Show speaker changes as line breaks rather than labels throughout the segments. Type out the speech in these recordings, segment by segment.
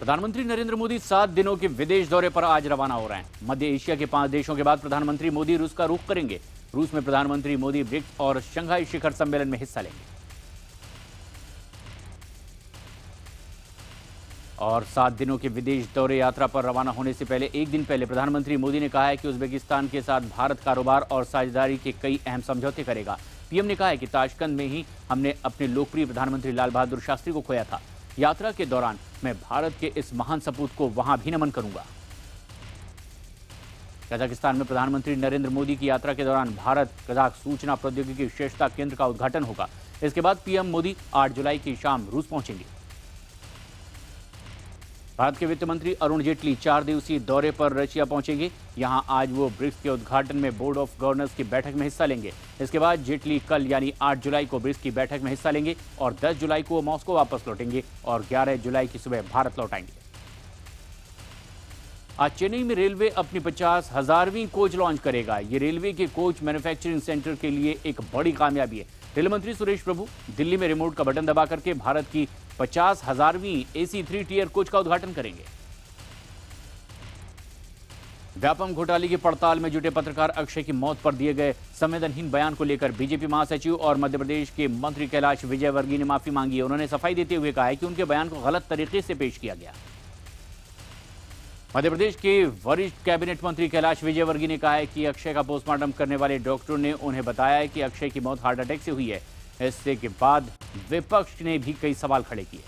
प्रधानमंत्री नरेंद्र मोदी 7 दिनों के विदेश दौरे पर आज रवाना हो रहे हैं। मध्य एशिया के 5 देशों के बाद प्रधानमंत्री मोदी रूस का रुख करेंगे। रूस में प्रधानमंत्री मोदी ब्रिक्स और शंघाई शिखर सम्मेलन में हिस्सा लेंगे। और 7 दिनों के विदेश दौरे यात्रा पर रवाना होने से पहले एक दिन पहले प्रधानमंत्री मोदी ने कहा है कि उज्बेकिस्तान के साथ भारत कारोबार और साझेदारी के कई अहम समझौते करेगा। पीएम ने कहा है कि ताशकंद में ही हमने अपने लोकप्रिय प्रधानमंत्री लाल बहादुर शास्त्री को खोया था। यात्रा के दौरान मैं भारत के इस महान सपूत को वहां भी नमन करूंगा। कजाकिस्तान में प्रधानमंत्री नरेंद्र मोदी की यात्रा के दौरान भारत कजाक सूचना प्रौद्योगिकी विशेषता केंद्र का उद्घाटन होगा। इसके बाद पीएम मोदी 8 जुलाई की शाम रूस पहुंचेंगे। भारत के वित्त मंत्री अरुण जेटली 4 दिवसीय दौरे पर रशिया पहुंचेंगे। यहां आज वो ब्रिक्स के उद्घाटन में बोर्ड ऑफ गवर्नर्स की बैठक में हिस्सा लेंगे। इसके बाद जेटली कल यानी 8 जुलाई को ब्रिक्स की बैठक में हिस्सा लेंगे और 10 जुलाई को वो मॉस्को वापस लौटेंगे और 11 जुलाई की सुबह भारत लौट आएंगे। आज चेन्नई में रेलवे अपनी 50,000वीं कोच लॉन्च करेगा। ये रेलवे के कोच मैन्युफैक्चरिंग सेंटर के लिए एक बड़ी कामयाबी है। रेल मंत्री सुरेश प्रभु दिल्ली में रिमोट का बटन दबा करके भारत की 50,000वीं AC 3 टियर कोच का उद्घाटन करेंगे। व्यापम घोटाले की पड़ताल में जुटे पत्रकार अक्षय की मौत पर दिए गए संवेदनहीन बयान को लेकर बीजेपी महासचिव और मध्य प्रदेश के मंत्री कैलाश विजयवर्गीय ने माफी मांगी है। उन्होंने सफाई देते हुए कहा है कि उनके बयान को गलत तरीके से पेश किया गया। मध्य प्रदेश के वरिष्ठ कैबिनेट मंत्री कैलाश विजयवर्गीय ने कहा है कि अक्षय का पोस्टमार्टम करने वाले डॉक्टरों ने उन्हें बताया है कि अक्षय की मौत हार्ट अटैक से हुई है। इससे के बाद विपक्ष ने भी कई सवाल खड़े किए।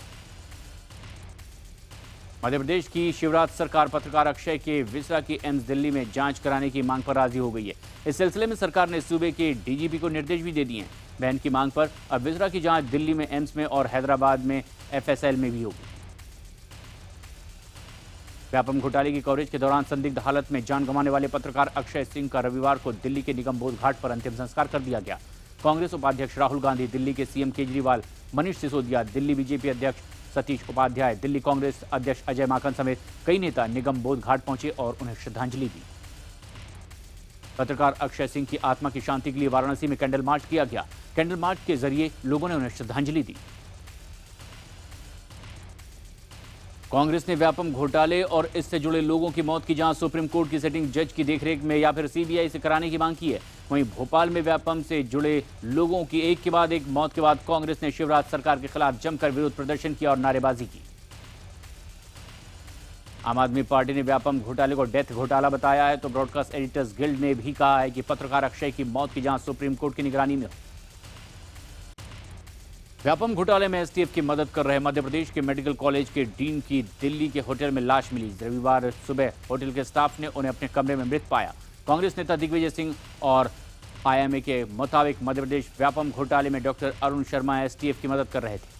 मध्य प्रदेश की शिवराज सरकार पत्रकार अक्षय के विसरा की एम्स दिल्ली में जांच कराने की मांग पर राजी हो गई है। इस सिलसिले में सरकार ने सूबे के डीजीपी को निर्देश भी दे दिए हैं। बहन की मांग पर अब विसरा की जांच दिल्ली में एम्स में और हैदराबाद में FSL में भी होगी। व्यापम घोटाले की कवरेज के दौरान संदिग्ध हालत में जान गंवाने वाले पत्रकार अक्षय सिंह का रविवार को दिल्ली के निगम बोध घाट पर अंतिम संस्कार कर दिया गया। कांग्रेस उपाध्यक्ष राहुल गांधी, दिल्ली के सीएम केजरीवाल, मनीष सिसोदिया, दिल्ली बीजेपी अध्यक्ष सतीश उपाध्याय, दिल्ली कांग्रेस अध्यक्ष अजय माकन समेत कई नेता निगम बोध घाट पहुंचे और उन्हें श्रद्धांजलि दी। पत्रकार अक्षय सिंह की आत्मा की शांति के लिए वाराणसी में कैंडल मार्च किया गया। कैंडल मार्च के जरिए लोगों ने उन्हें श्रद्धांजलि दी। कांग्रेस ने व्यापम घोटाले और इससे जुड़े लोगों की मौत की जांच सुप्रीम कोर्ट की सिटिंग जज की देखरेख में या फिर CBI से कराने की मांग की है। वहीं भोपाल में व्यापम से जुड़े लोगों की एक के बाद एक मौत के बाद कांग्रेस ने शिवराज सरकार के खिलाफ जमकर विरोध प्रदर्शन किया और नारेबाजी की। आम आदमी पार्टी ने व्यापम घोटाले को डेथ घोटाला बताया है तो ब्रॉडकास्ट एडिटर्स गिल्ड ने भी कहा है कि पत्रकार अक्षय की मौत की जांच सुप्रीम कोर्ट की निगरानी में हो। व्यापम घोटाले में STF की मदद कर रहे मध्य प्रदेश के मेडिकल कॉलेज के डीन की दिल्ली के होटल में लाश मिली। रविवार सुबह होटल के स्टाफ ने उन्हें अपने कमरे में मृत पाया। कांग्रेस नेता दिग्विजय सिंह और IMA के मुताबिक मध्य प्रदेश व्यापम घोटाले में डॉक्टर अरुण शर्मा STF की मदद कर रहे थे।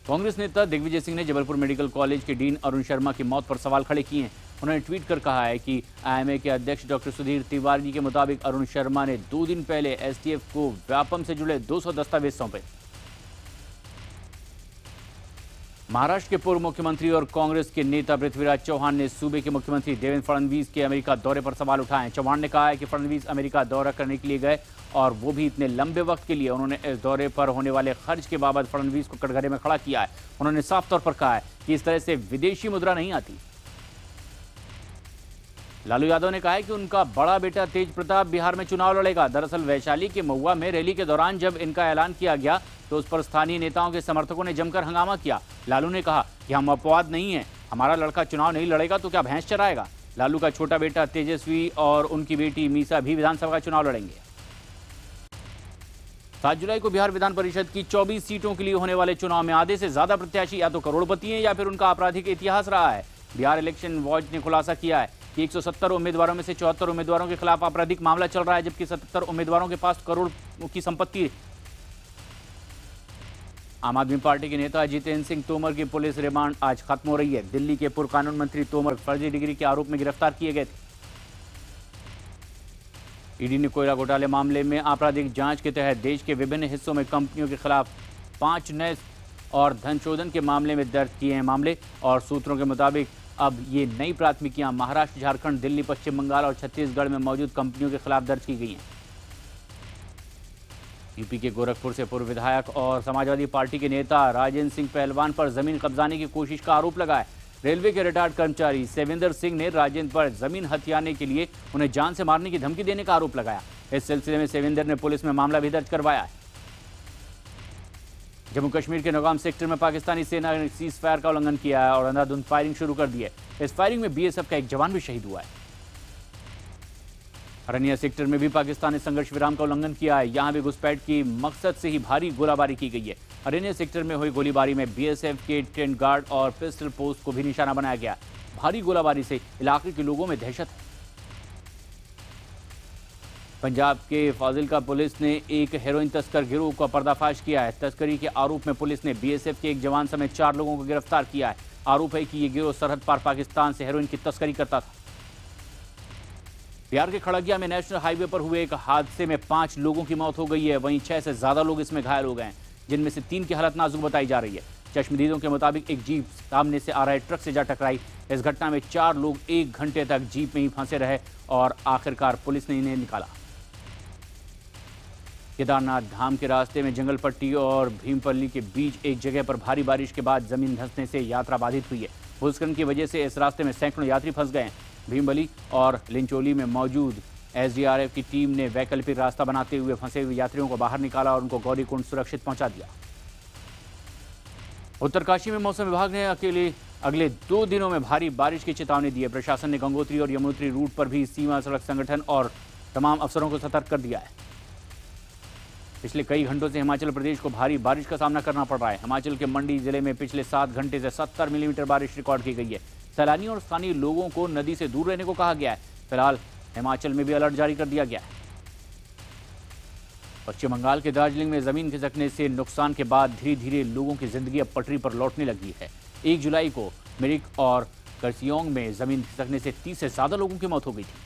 कांग्रेस नेता दिग्विजय सिंह ने जबलपुर मेडिकल कॉलेज के डीन अरुण शर्मा की मौत पर सवाल खड़े किए हैं। उन्होंने ट्वीट कर कहा है कि IMA के अध्यक्ष डॉक्टर सुधीर तिवारी के मुताबिक अरुण शर्मा ने 2 दिन पहले STF को व्यापम से जुड़े 200 दस्तावेज सौंपे। महाराष्ट्र के पूर्व मुख्यमंत्री और कांग्रेस के नेता पृथ्वीराज चौहान ने सूबे के मुख्यमंत्री देवेंद्र फडणवीस के अमेरिका दौरे पर सवाल उठाए। चौहान ने कहा है कि फडणवीस अमेरिका दौरा करने के लिए गए और वो भी इतने लंबे वक्त के लिए। उन्होंने इस दौरे पर होने वाले खर्च के बाबत फडणवीस को कटघरे में खड़ा किया है। उन्होंने साफ तौर पर कहा है कि इस तरह से विदेशी मुद्रा नहीं आती। लालू यादव ने कहा है कि उनका बड़ा बेटा तेज प्रताप बिहार में चुनाव लड़ेगा। दरअसल वैशाली के महुआ में रैली के दौरान जब इनका ऐलान किया गया तो उस पर स्थानीय नेताओं के समर्थकों ने जमकर हंगामा किया। लालू ने कहा कि हम अपवाद नहीं हैं, हमारा लड़का चुनाव नहीं लड़ेगा तो क्या भैंस चराएगा। लालू का छोटा बेटा तेजस्वी और उनकी बेटी मीसा भी विधानसभा का चुनाव लड़ेंगे। 7 जुलाई को बिहार विधान परिषद की 24 सीटों के लिए होने वाले चुनाव में आधे से ज्यादा प्रत्याशी या तो करोड़पति हैं या फिर उनका आपराधिक इतिहास रहा है। बिहार इलेक्शन वॉच ने खुलासा किया है कि 170 उम्मीदवारों में से 74 उम्मीदवारों के खिलाफ आपराधिक मामला चल रहा है, जबकि 77 उम्मीदवारों के पास करोड़ की संपत्ति। आम आदमी पार्टी के नेता जितेंद्र सिंह तोमर की पुलिस रिमांड आज खत्म हो रही है। दिल्ली के पूर्व कानून मंत्री तोमर फर्जी डिग्री के आरोप में गिरफ्तार किए गए थे। ईडी ने कोयला घोटाले मामले में आपराधिक जांच के तहत देश के विभिन्न हिस्सों में कंपनियों के खिलाफ 5 नए और धन शोधन के मामले में दर्ज किए हैं मामले। और सूत्रों के मुताबिक अब ये नई प्राथमिकियां महाराष्ट्र, झारखंड, दिल्ली, पश्चिम बंगाल और छत्तीसगढ़ में मौजूद कंपनियों के खिलाफ दर्ज की गई हैं। यूपी के गोरखपुर से पूर्व विधायक और समाजवादी पार्टी के नेता राजेंद्र सिंह पहलवान पर जमीन कब्जाने की कोशिश का आरोप लगा है। रेलवे के रिटायर्ड कर्मचारी सेविंदर सिंह ने राजेंद्र पर जमीन हथियाने के लिए उन्हें जान से मारने की धमकी देने का आरोप लगाया। इस सिलसिले में सेविंदर ने पुलिस में मामला भी दर्ज करवाया है। जम्मू कश्मीर के नौगाम सेक्टर में पाकिस्तानी सेना ने सीज फायर का उल्लंघन किया है और अंधाधुंध फायरिंग शुरू कर दी है। इस फायरिंग में बीएसएफ का एक जवान भी शहीद हुआ है। अरनिया सेक्टर में भी पाकिस्तान ने संघर्ष विराम का उल्लंघन किया है। यहां भी घुसपैठ की मकसद से ही भारी गोलाबारी की गई है। अरनिया सेक्टर में हुई गोलीबारी में बीएसएफ के टेंट गार्ड और पिस्टल पोस्ट को भी निशाना बनाया गया। भारी गोलाबारी से इलाके के लोगों में दहशत है। पंजाब के फाजिल्का पुलिस ने एक हेरोइन तस्कर गिरोह का पर्दाफाश किया है। तस्करी के आरोप में पुलिस ने बीएसएफ के एक जवान समेत 4 लोगों को गिरफ्तार किया है। आरोप है कि यह गिरोह सरहद पार पाकिस्तान से हेरोइन की तस्करी करता था। बिहार के खड़गिया में नेशनल हाईवे पर हुए एक हादसे में 5 लोगों की मौत हो गई है। वहीं 6 से ज्यादा लोग इसमें घायल हो गए हैं, जिनमें से 3 की हालत नाजुक बताई जा रही है। चश्मदीदों के मुताबिक एक जीप सामने से आ रहे ट्रक से जा टकराई। इस घटना में 4 लोग 1 घंटे तक जीप में ही फंसे रहे और आखिरकार पुलिस ने इन्हें निकाला। केदारनाथ धाम के रास्ते में जंगल पट्टी और भीमपल्ली के बीच एक जगह पर भारी बारिश के बाद जमीन धंसने से यात्रा बाधित हुई है। भूस्खलन की वजह से इस रास्ते में सैकड़ों यात्री फंस गए हैं। भीमबली और लिंचोली में मौजूद एसडीआरएफ की टीम ने वैकल्पिक रास्ता बनाते हुए फंसे हुए यात्रियों को बाहर निकाला और उनको गौरीकुंड सुरक्षित पहुंचा दिया। उत्तरकाशी में मौसम विभाग ने अगले 2 दिनों में भारी बारिश की चेतावनी दी है। प्रशासन ने गंगोत्री और यमुनोत्री रूट पर भी सीमा सड़क संगठन और तमाम अफसरों को सतर्क कर दिया है। पिछले कई घंटों से हिमाचल प्रदेश को भारी बारिश का सामना करना पड़ रहा है। हिमाचल के मंडी जिले में पिछले 7 घंटे से 70 मिलीमीटर बारिश रिकॉर्ड की गई है। सैलानियों और स्थानीय लोगों को नदी से दूर रहने को कहा गया है। फिलहाल हिमाचल में भी अलर्ट जारी कर दिया गया है। पश्चिम बंगाल के दार्जिलिंग में जमीन खिसकने से नुकसान के बाद धीरे धीरे लोगों की जिंदगी अब पटरी पर लौटने लगी है। 1 जुलाई को मिरिक और करसियोंग में जमीन खिसकने से 30 से ज्यादा लोगों की मौत हो गई थी।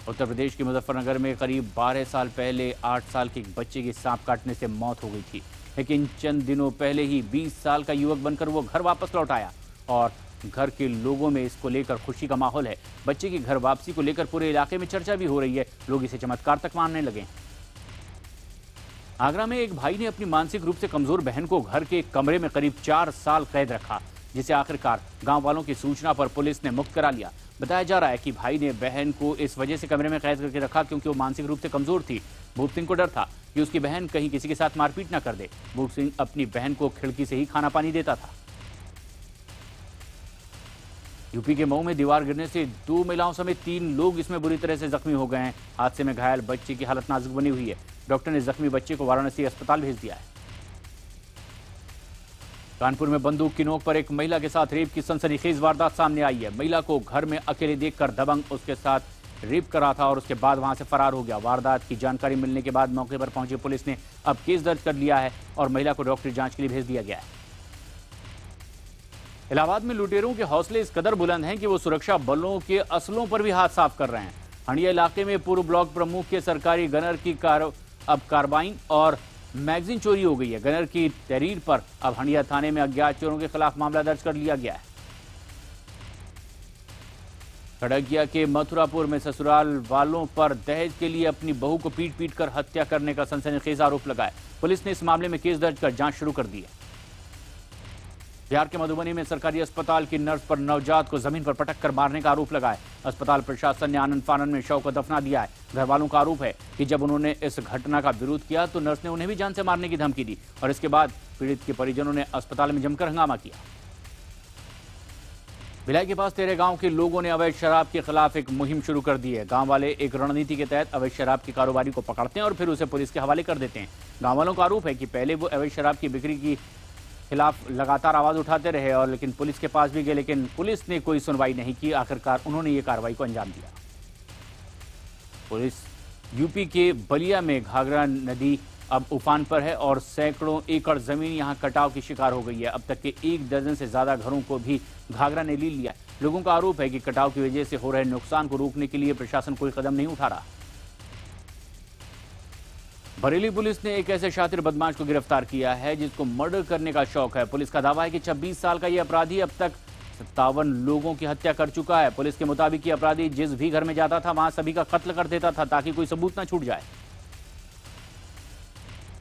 उत्तर प्रदेश के मुजफ्फरनगर में करीब 12 साल पहले 8 साल के एक बच्चे की सांप काटने से मौत हो गई थी, लेकिन चंद दिनों पहले ही 20 साल का युवक बनकर वो घर वापस लौट आया और घर के लोगों में इसको लेकर खुशी का माहौल है। बच्चे की घर वापसी को लेकर पूरे इलाके में चर्चा भी हो रही है। लोग इसे चमत्कार तक मानने लगे। आगरा में एक भाई ने अपनी मानसिक रूप से कमजोर बहन को घर के कमरे में करीब 4 साल कैद रखा, जिसे आखिरकार गांव वालों की सूचना पर पुलिस ने मुक्त करा लिया। बताया जा रहा है कि भाई ने बहन को इस वजह से कमरे में कैद करके रखा क्योंकि वो मानसिक रूप से कमजोर थी। भूप सिंह को डर था कि उसकी बहन कहीं किसी के साथ मारपीट न कर दे। भूप सिंह अपनी बहन को खिड़की से ही खाना पानी देता था। यूपी के मऊ में दीवार गिरने से 2 महिलाओं समेत 3 लोग इसमें बुरी तरह से जख्मी हो गए हैं। हादसे में घायल बच्चे की हालत नाजुक बनी हुई है। डॉक्टर ने जख्मी बच्चे को वाराणसी अस्पताल भेज दिया है। कानपुर में बंदूक की नोक पर एक महिला के साथ रेप की सनसनीखेज वारदात सामने आई है। महिला को घर में अकेले देखकर दबंग उसके साथ रेप करा था और उसके बाद वहां से फरार हो गया। वारदात की जानकारी मिलने के बाद मौके पर पहुंची पुलिस ने अब केस दर्ज कर लिया है और महिला को डॉक्टरी जांच के लिए भेज दिया गया है। इलाहाबाद में लुटेरों के हौसले इस कदर बुलंद हैं कि वो सुरक्षा बलों के असलों पर भी हाथ साफ कर रहे हैं। हंडिया इलाके में पूर्व ब्लॉक प्रमुख के सरकारी गनर की अब कार्बाइन और मैगजीन चोरी हो गई है। गनर की तहरीर पर अब हंडिया थाने में अज्ञात चोरों के खिलाफ मामला दर्ज कर लिया गया है। खड़गिया के मथुरापुर में ससुराल वालों पर दहेज के लिए अपनी बहू को पीट पीट कर हत्या करने का सनसनीखेज आरोप लगाया। पुलिस ने इस मामले में केस दर्ज कर जांच शुरू कर दी है। बिहार के मधुबनी में सरकारी अस्पताल की नर्स पर नवजात को जमीन पर पटक कर मारने का आरोप लगा है। अस्पताल प्रशासन ने आनंद फानन में शव को दफना दिया है। घर वालों का आरोप है कि जब उन्होंने इस घटना का विरोध किया तो नर्स ने उन्हें भी जान से मारने की धमकी दी और इसके बाद पीड़ित के परिजनों ने अस्पताल में जमकर हंगामा किया। भिलाई के पास 13 गांव के लोगों ने अवैध शराब के खिलाफ एक मुहिम शुरू कर दी है। गांव वाले एक रणनीति के तहत अवैध शराब के कारोबारी को पकड़ते हैं और फिर उसे पुलिस के हवाले कर देते हैं। गांव वालों का आरोप है कि पहले वो अवैध शराब की बिक्री की खिलाफ लगातार आवाज उठाते रहे और लेकिन पुलिस के पास भी गए, लेकिन पुलिस ने कोई सुनवाई नहीं की। आखिरकार उन्होंने ये कार्रवाई को अंजाम दिया। पुलिस यूपी के बलिया में घाघरा नदी अब उफान पर है और सैकड़ों एकड़ जमीन यहां कटाव की शिकार हो गई है। अब तक के 1 दर्जन से ज्यादा घरों को भी घाघरा ने ले लिया है। लोगों का आरोप है कि कटाव की वजह से हो रहे नुकसान को रोकने के लिए प्रशासन कोई कदम नहीं उठा रहा। बरेली पुलिस ने एक ऐसे शातिर बदमाश को गिरफ्तार किया है जिसको मर्डर करने का शौक है। पुलिस का दावा है कि 26 साल का यह अपराधी अब तक 57 लोगों की हत्या कर चुका है। पुलिस के मुताबिक ये अपराधी जिस भी घर में जाता था वहां सभी का कत्ल कर देता था ताकि कोई सबूत न छूट जाए।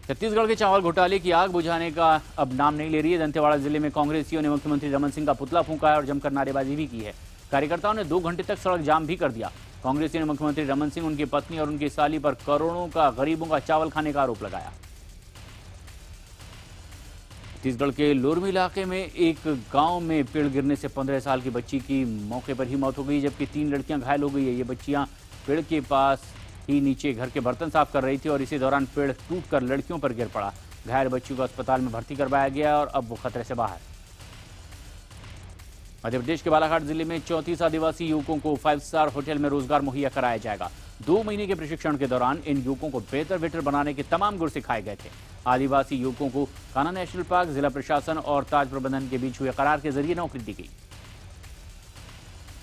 छत्तीसगढ़ के चावल घोटाले की आग बुझाने का अब नाम नहीं ले रही है। दंतेवाड़ा जिले में कांग्रेसियों ने मुख्यमंत्री रमन सिंह का पुतला फूंका है और जमकर नारेबाजी भी की है। कार्यकर्ताओं ने 2 घंटे तक सड़क जाम भी कर दिया। कांग्रेसियों ने मुख्यमंत्री रमन सिंह, उनकी पत्नी और उनकी साली पर करोड़ों का गरीबों का चावल खाने का आरोप लगाया। छत्तीसगढ़ के लोरमी इलाके में एक गांव में पेड़ गिरने से 15 साल की बच्ची की मौके पर ही मौत हो गई, जबकि 3 लड़कियां घायल हो गई है। ये बच्चियां पेड़ के पास ही नीचे घर के बर्तन साफ कर रही थी और इसी दौरान पेड़ टूटकर लड़कियों पर गिर पड़ा। घायल बच्चियों को अस्पताल में भर्ती करवाया गया और अब वो खतरे से बाहर। मध्य प्रदेश के बालाघाट जिले में 34 आदिवासी युवकों को 5 स्टार होटल में रोजगार मुहैया कराया जाएगा। 2 महीने के प्रशिक्षण के दौरान इन युवकों को बेहतर वेटर बनाने के तमाम गुर सिखाए गए थे। आदिवासी युवकों को कान्हा नेशनल पार्क, जिला प्रशासन और ताज प्रबंधन के बीच हुए करार के जरिए नौकरी दी गई।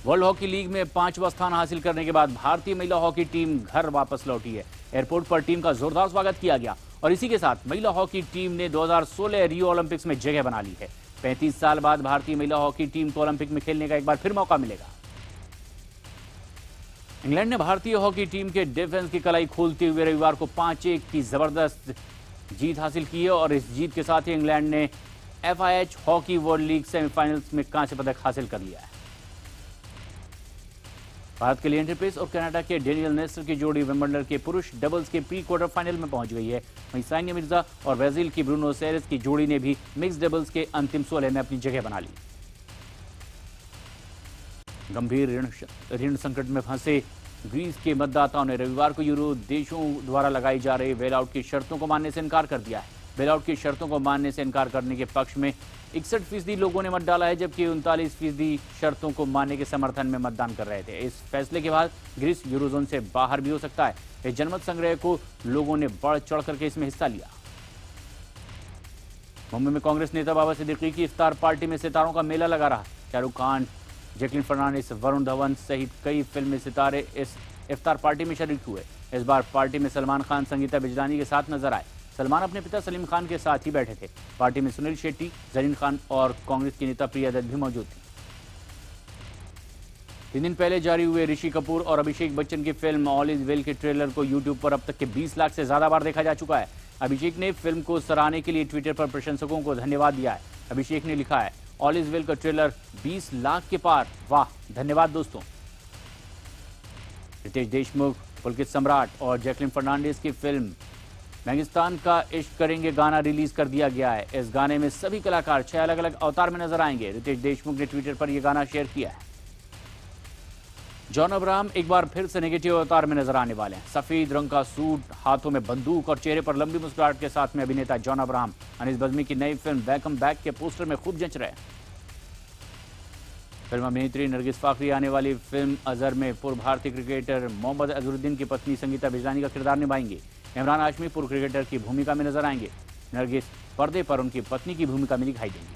वर्ल्ड हॉकी लीग में 5वां स्थान हासिल करने के बाद भारतीय महिला हॉकी टीम घर वापस लौटी है। एयरपोर्ट पर टीम का जोरदार स्वागत किया गया और इसी के साथ महिला हॉकी टीम ने 2016 रियो ओलंपिक्स में जगह बना ली है। 35 साल बाद भारतीय महिला हॉकी टीम को ओलंपिक में खेलने का एक बार फिर मौका मिलेगा। इंग्लैंड ने भारतीय हॉकी टीम के डिफेंस की कलाई खोलते हुए रविवार को 5-1 की जबरदस्त जीत हासिल की है और इस जीत के साथ ही इंग्लैंड ने FIH hockey world league semifinals में कांस्य पदक हासिल कर लिया है। भारत के लिएंडर पेस और कनाडा के डेनियल नेस्टर की जोड़ी विंबलडन के पुरुष डबल्स के प्री क्वार्टर फाइनल में पहुंच गई है। वहीं सानिया मिर्जा और ब्राजील की ब्रूनो सेरेस की जोड़ी ने भी मिक्स डबल्स के अंतिम 16 में अपनी जगह बना ली। गंभीर ऋण संकट में फंसे ग्रीस के मतदाताओं ने रविवार को यूरो देशों द्वारा लगाई जा रही बेल आउट की शर्तों को मानने से इनकार कर दिया है। बेल आउट की शर्तों को मानने से इनकार करने के पक्ष में 61% लोगों ने मत डाला है, जबकि 39% शर्तों को मानने के समर्थन में मतदान कर रहे थे। इस फैसले के बाद ग्रीस यूरोजोन से बाहर भी हो सकता है। इस जनमत संग्रह को लोगों ने बढ़ चढ़ करके इसमें हिस्सा लिया। मुंबई में कांग्रेस नेता बाबा सिद्दीकी की इफ्तार पार्टी में सितारों का मेला लगा रहा। शाहरुख खान, जैकलिन फर्नांडिस, वरुण धवन सहित कई फिल्मी सितारे इस इफ्तार पार्टी में शरीक हुए। इस बार पार्टी में सलमान खान संगीता बिजलानी के साथ नजर आए। सलमान अपने पिता सलीम खान के साथ ही बैठे थे। पार्टी में सुनील शेट्टी, जरीन खान और कांग्रेस की नेता प्रिया दत्त भी मौजूद थी। 3 दिन पहले जारी हुए ऋषि कपूर और अभिषेक बच्चन की फिल्म ऑल इज वेल के ट्रेलर को यूट्यूब पर अब तक के 20 लाख से ज्यादा बार देखा जा चुका है। अभिषेक ने फिल्म को सराहने के लिए ट्विटर पर प्रशंसकों को धन्यवाद दिया है। अभिषेक ने लिखा है, ऑल इज वेल का ट्रेलर 20 लाख के पार, वाह, धन्यवाद दोस्तों। रितेश देशमुख, पुलकित सम्राट और जैकलिन फर्नांडिस की फिल्म मैगिस्तान का इश्क करेंगे गाना रिलीज कर दिया गया है। इस गाने में सभी कलाकार 6 अलग अलग अवतार में नजर आएंगे। रितेश देशमुख ने ट्विटर पर यह गाना शेयर किया है। जॉन अब्राहम एक बार फिर से नेगेटिव अवतार में नजर आने वाले हैं। सफेद रंग का सूट, हाथों में बंदूक और चेहरे पर लंबी मुस्कुराहट के साथ में अभिनेता जॉन अब्राहम अनीस बज्मी की नई फिल्म वेलकम बैक के पोस्टर में खूब जच रहे हैं। फिल्म अभिनेत्री नरगिस फाकरी आने वाली फिल्म अजहर में पूर्व भारतीय क्रिकेटर मोहम्मद अजहरुद्दीन की पत्नी संगीता बिजलानी का किरदार निभाएंगी। इमरान हाशमी पूर्व क्रिकेटर की भूमिका में नजर आएंगे। नरगिस पर्दे पर उनकी पत्नी की भूमिका में दिखाई देंगी।